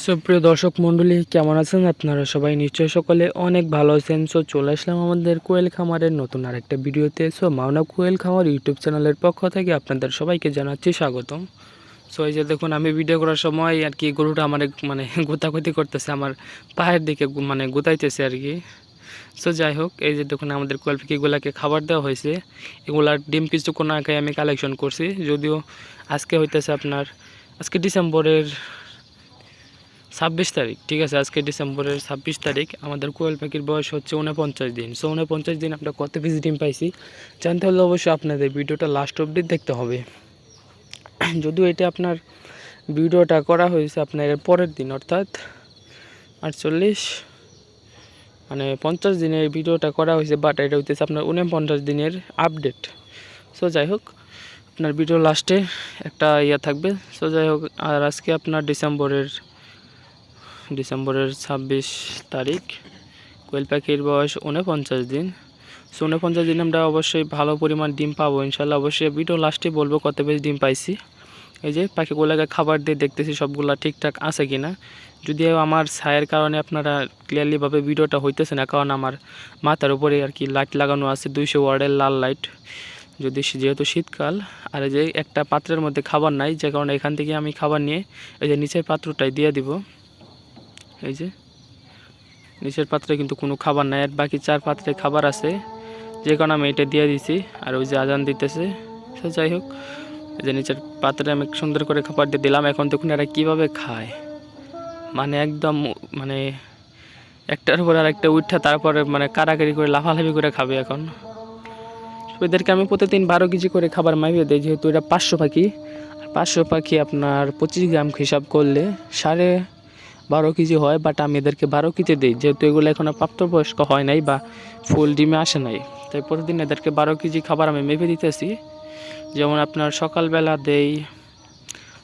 সুপ্রিয় দর্শক মণ্ডলী, কেমন আছেন আপনারা? সবাই নিশ্চয়ই সকলে অনেক ভালো আছেন। চলে আসলাম আমাদের কোয়েল খামারের নতুন আরেকটা ভিডিওতে। মাওনা কোয়েল খামার ইউটিউব চ্যানেলের পক্ষ থেকে আপনাদের সবাইকে জানাচ্ছি স্বাগতম। এই যে দেখুন, আমি ভিডিও করার সময় আর কি গরুটা আমার গোতাগুতি করতেছে, আমার পায়ের দিকে গোতাইতেছে আর কি। যাই হোক, এই যে দেখুন আমাদের কোয়েল পাখিগুলোকে খাবার দেওয়া হয়েছে। এগুলার ডিম কিছুক্ষণ আগে আমি কালেকশন করছি, যদিও আজকে হইতেছে আপনার ডিসেম্বরের 26 তারিখ। ঠিক আছে, আজকে ডিসেম্বরের 26 তারিখ। আমাদের কোয়েল পাখির বয়স হচ্ছে 49 দিন। 49 দিন আমরা কত পিস ডিম পাইছি জানতে হলে অবশ্যই আপনাদের ভিডিওটা লাস্ট অবধি দেখতে হবে। যদিও এটা আপনার ভিডিওটা করা হয়েছে আপনার পরের দিন, অর্থাৎ 50 দিনের ভিডিওটা করা হয়েছে, বাট এটা হইতেছে আপনার 49 দিনের আপডেট। যাই হোক, আপনার ভিডিও লাস্টে একটা থাকবে। যাই হোক, আর আজকে আপনার ডিসেম্বরের 26 তারিখ। কোয়েল পাখির বয়স 49 দিন। 49 দিন আমরা অবশ্যই ভালো পরিমাণ ডিম পাবো ইনশাল্লাহ। অবশ্যই ভিডিও লাস্টে বলবো কত বেশি ডিম পাইছি। এই যে পাখিগুলোকে খাবার দিয়ে দেখতেছি সবগুলা ঠিকঠাক আছে কিনা। যদিও আমার ছায়ের কারণে আপনারা ক্লিয়ারলিভাবে ভিডিওটা হইতেছে না, কারণ আমার মাথার উপরে আর কি লাইট লাগানো আছে, 200 ওয়াটের লাল লাইট। যেহেতু শীতকাল, আর এই যে একটা পাত্রের মধ্যে খাবার নাই, যে কারণে এখান থেকে আমি খাবার নিয়ে এই যে নিচের পাত্রটাই দিয়ে দিব। এই যে নিচের পাত্রে কিন্তু কোনো খাবার নাই, আর বাকি 4 পাত্রে খাবার আছে, যে কারণে আমি এটা দিয়ে দিছি। আর ওই যে আজান দিতেছে। যাই হোক, এই যে নিচের পাত্রে আমি সুন্দর করে খাবার দিয়ে দিলাম। এখন দেখুন এরা কীভাবে খায়, একদম একটার উপর আর একটা উঠা, তারপরে কাড়াকাড়ি করে লাফালাফি করে খাবে। এখন এদেরকে আমি প্রতিদিন 12 কেজি করে খাবার মাইপে দিই, যেহেতু এটা 500 পাখি। আর 500 পাখি আপনার 25 গ্রাম হিসাব করলে 12.5 কেজি হয়, বাট আমি এদেরকে 12 কেজি দিই, যেহেতু এগুলো এখন প্রাপ্তবয়স্ক হয় নাই বা ফুল ডিমে আসে নাই। তাই প্রতিদিন এদেরকে 12 কেজি খাবার আমি মেপে দিতেছি। যেমন আপনার সকালবেলা দেই,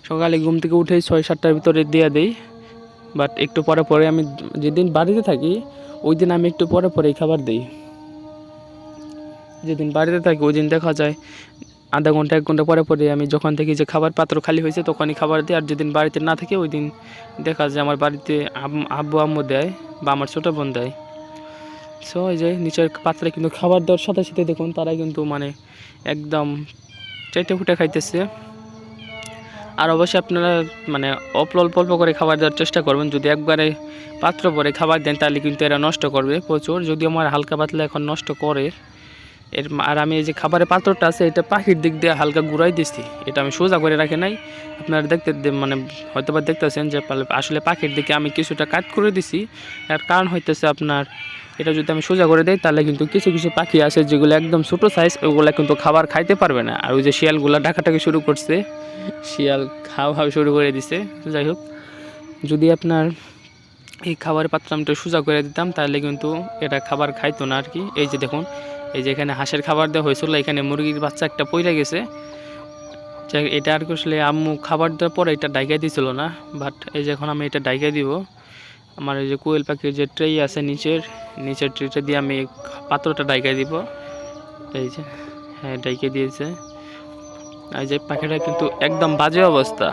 সকালে ঘুম থেকে উঠেই 6-7টার ভিতরে দিয়ে দেই, বাট একটু পরে পরে আমি যেদিন বাড়িতে থাকি ওই দিন আমি একটু পরে পরেই খাবার দিই। যেদিন বাড়িতে থাকি ওই দিন দেখা যায় আধা ঘন্টা 1 ঘন্টা পরে পরে আমি যখন থেকে যে খাবার পাত্র খালি হয়েছে তখনই খাবার দিই। আর যেদিন বাড়িতে না থাকে ওই দিন দেখা যায় আমার বাড়িতে আব্বু আম্মু দেয় বা আমার ছোটো বোন দেয়। এই যে নিচের পাত্রে কিন্তু খাবার দেওয়ার সাথে সাথে দেখুন তারা কিন্তু একদম চেটে ফুটে খাইতেছে। আর অবশ্যই আপনারা অল্প অল্প করে খাবার দেওয়ার চেষ্টা করবেন। যদি একবারে পাত্র ভরে খাবার দেন তাহলে কিন্তু এরা নষ্ট করবে প্রচুর। যদি আমার হালকা পাতলা এখন নষ্ট করে আর আমি এই যে খাবারের পাত্রটা আছে এটা পাখির দিক দিয়ে হালকা ঘুরাই দিচ্ছি, এটা আমি সোজা করে রাখি নাই। আপনারা হয়তো বা দেখতেছেন যে আসলে পাখির দিকে আমি কিছুটা কাট করে দিছি। এর কারণ হইতেছে আপনার এটা যদি আমি সোজা করে দিই তাহলে কিন্তু কিছু কিছু পাখি আছে যেগুলো একদম ছোটো সাইজ, ওগুলো কিন্তু খাবার খাইতে পারবে না। আর ওই যে শিয়ালগুলো ডাকাটাকি শুরু করছে, শিয়াল খাওয়া শুরু করে দিছে। যাই হোক, যদি আপনার এই খাবারের পাত্র আমি সোজা করে দিতাম তাহলে কিন্তু এটা খাবার খাইতো না আর কি। এই যে দেখুন, এই যে এখানে হাঁসের খাবার দেওয়া হয়েছিল, এখানে মুরগির বাচ্চা একটা পইরা গেছে। এটা আর কি আসলে আম্মু খাবার দেওয়ার পরে এটা ডাইকা দিছিল না, বাট এই যে এখন আমি এটা ডাইকা দিব। আমার এই যে কোয়েল পাখির যে ট্রে আছে নিচের ট্রেটা দিয়ে আমি পাত্রটা ডাইকা দিব। এই যে হ্যাঁ, ডাইকে দিয়েছে। এই যে পাখিটা কিন্তু একদম বাজে অবস্থা,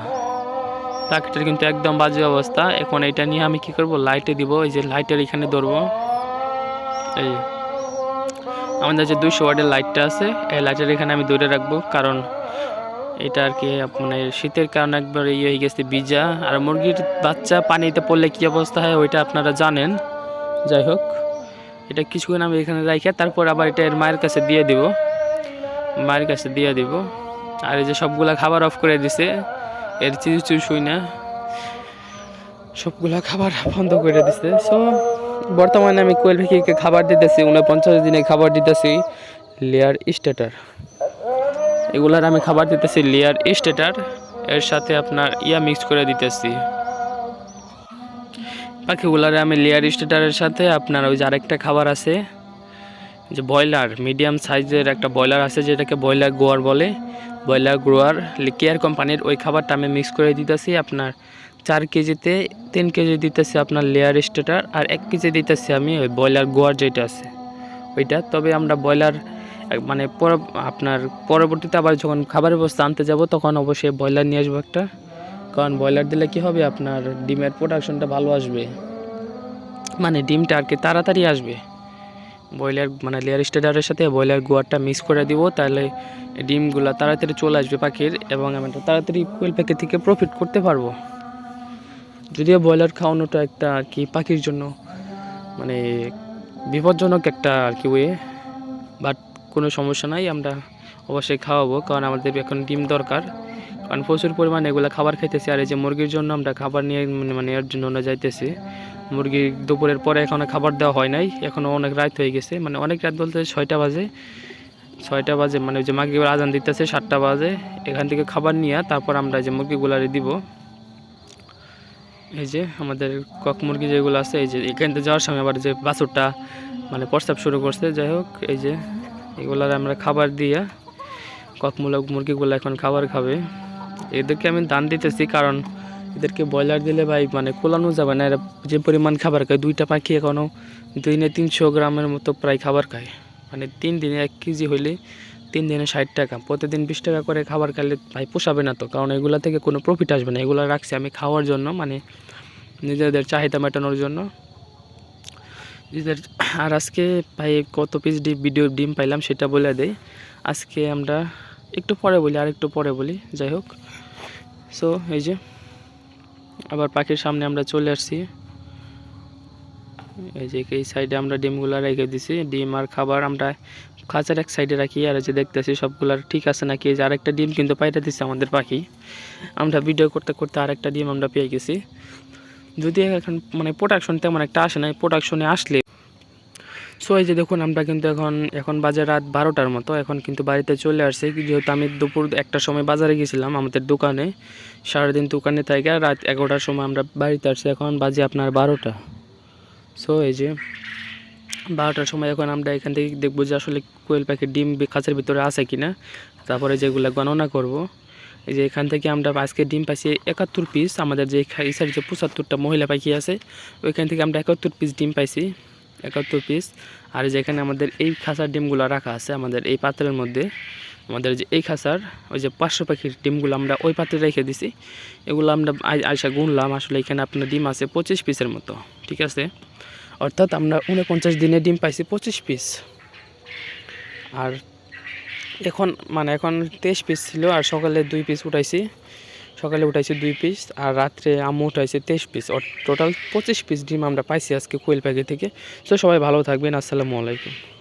পাখিটার কিন্তু একদম বাজে অবস্থা। এখন এটা নিয়ে আমি কি করব, লাইটে দিব। এই যে লাইটের এখানে ধরবো, এই আমাদের যে 200 ওয়াটের লাইটটা আছে এই লাইটের এখানে আমি ধরে রাখবো, কারণ এটা আর কি শীতের কারণে একবার হয়ে গেছে ভিজা। আর মুরগির বাচ্চা পানিতে পড়লে কী অবস্থা হয় ওইটা আপনারা জানেন। যাই হোক, এটা কিছুক্ষণ আমি এখানে রাখি, তারপর আবার এটা এর মায়ের কাছে দিয়ে দিব। আর এই যে সবগুলা খাবার অফ করে দিছে, এর চিউ শুই না, সবগুলা খাবার বন্ধ করে দিছে। বর্তমানে আমি কোয়েল পাখিকে খাবার দিতেছি 49 দিনে খাবার দিতেছি লেয়ার স্টার্টার। এগুলার আমি খাবার দিতেছি লেয়ার স্টার্টার, এর সাথে আপনার মিক্স করে দিতেছি। পাখিগুলারে আমি লেয়ার স্টার্টারের সাথে আপনার ওই যে আরেকটা খাবার আছে, যে ব্রয়লার মিডিয়াম সাইজের একটা ব্রয়লার আছে যেটাকে ব্রয়লার গোয়ার বলে, ব্রয়লার গ্রোয়ার কেয়ার কোম্পানির, ওই খাবারটা আমি মিক্স করে দিতেছি। আপনার 4 কেজিতে 3 কেজি দিতেছি আপনার লেয়ার স্টার্টার, আর 1 কেজি দিতেছি আমি ওই ব্রয়লার গোয়ার যেটা আছে ওইটা। তবে আমরা ব্রয়লার আপনার পরবর্তীতে আবার যখন খাবারের বস্তা আনতে যাব তখন অবশ্যই ব্রয়লার নিয়ে আসবো একটা। কারণ ব্রয়লার দিলে কি হবে, আপনার ডিমের প্রোডাকশনটা ভালো আসবে, মানে ডিমটা আর কি তাড়াতাড়ি আসবে। ব্রয়লার মানে লেয়ার স্টেডারের সাথে ব্রয়লার গোয়ারটা মিক্স করে দিব, তাহলে ডিমগুলো তাড়াতাড়ি চলে আসবে পাখির, এবং আমি তাড়াতাড়ি কোয়েল পাখি থেকে প্রফিট করতে পারবো। যদিও ব্রয়লার খাওয়ানোটা একটা আর কি পাখির জন্য মানে বিপজ্জনক একটা আর কি ওয়ে, বাট কোনো সমস্যা নাই, আমরা অবশ্যই খাওয়াবো, কারণ আমাদের এখন ডিম দরকার, কারণ প্রচুর পরিমাণে এগুলো খাবার খাইতেছি। আর এই যে মুরগির জন্য আমরা খাবার নিয়ে মানে এর জন্য আমরা যাইতেছি। মুরগি দুপুরের পরে এখনও খাবার দেওয়া হয় নাই, এখনও অনেক রাত হয়ে গেছে, মানে অনেক রাত বলতে 6টা বাজে, 6টা বাজে মানে ওই যে মাগরিবের আজান দিতেছে 7টা বাজে। এখান থেকে খাবার নিয়ে তারপর আমরা যে মুরগিগুলারে দিব। এই যে আমাদের কক মুরগি যেগুলো আছে, এই যে এখান থেকে যাওয়ার সময় আবার যে বাছুরটা মানে প্রস্রাব শুরু করছে, যাই হোক এই যে এগুলার আমরা খাবার দিয়ে ককমূলক মুরগিগুলো এখন খাবার খাবে। এদেরকে আমি দান দিতেছি, কারণ এদেরকে ব্রয়লার দিলে ভাই মানে কোলানো যাবে না, এরা যে পরিমাণ খাবার খায়, 2টা পাখি এখনও দিনে 300 গ্রামের মতো প্রায় খাবার খায়, মানে 3 দিনে 1 কেজি হইলে 3 দিনে 60 টাকা, প্রতিদিন 20 টাকা করে খাবার খাইলে ভাই পোষাবে না তো, কারণ এগুলা থেকে কোনো প্রফিট আসবে না। এগুলো রাখছি আমি খাওয়ার জন্য, মানে নিজেদের চাহিদা মেটানোর জন্য নিজেদের। আর আজকে ভাই কত পিস ডিম পাইলাম সেটা বলে দেই, আজকে আমরা একটু পরে বলি, আর একটু পরে বলি, যাই হোক। সো এই যে আবার পাখির সামনে আমরা চলে আসছি, এই যে এই সাইডে আমরা ডিমগুলো রেখে দিছি, ডিম আর খাবার আমরা খাঁচার এক সাইডে রাখি। আর যে দেখতেছি সবগুলার ঠিক আছে নাকি, এই যে আরেকটা ডিম কিন্তু পাইটা দিচ্ছে আমাদের পাখি, আমরা ভিডিও করতে করতে আরেকটা ডিম আমরা পেয়ে গেছি। যদি এখন মানে প্রোডাকশন তেমন একটা আসে না, প্রোডাকশনে আসলে সো এই যে দেখুন আমরা কিন্তু এখন বাজে রাত 12টার মতো, এখন কিন্তু বাড়িতে চলে আসছে, যেহেতু আমি দুপুর 1টার সময় বাজারে গেছিলাম আমাদের দোকানে, সারাদিন দোকানে থেকে রাত 11টার সময় আমরা বাড়িতে আসছি, এখন বাজে আপনার 12টা। সো এই যে 12টার সময় এখন আমরা এখান থেকে দেখবো যে আসলে কোয়েল পাখির ডিম খাঁচার ভিতরে আছে কিনা, তারপরে যেগুলো গণনা করব। এই যে এখান থেকে আমরা আজকে ডিম পাইছি 71 পিস, আমাদের যে ইসার যে 75টা মহিলা পাখি আছে ওইখান থেকে আমরা 71 পিস ডিম পাইছি, 71 পিস। আর যেখানে আমাদের এই খাঁচার ডিমগুলো রাখা আছে আমাদের এই পাত্রের মধ্যে, আমাদের যে এই খাঁচার ওই যে 500 পাখির ডিমগুলো আমরা ওই পাত্রে রেখে দিছি, এগুলো আমরা আইসা গুনলাম, আসলে এখানে আপনার ডিম আছে 25 পিসের মতো, ঠিক আছে, অর্থাৎ আমরা 49 দিনে ডিম পাইছি 25 পিস। আর এখন 23 পিস ছিল, আর সকালে 2 পিস উঠাইছি, সকালে উঠাইছি 2 পিস, আর রাত্রে আম্মু উঠাইছে 23 পিস, টোটাল 25 পিস ডিম আমরা পাইছি আজকে কোয়েল পাখি থেকে। তো সবাই ভালো থাকবেন, আসসালামু আলাইকুম।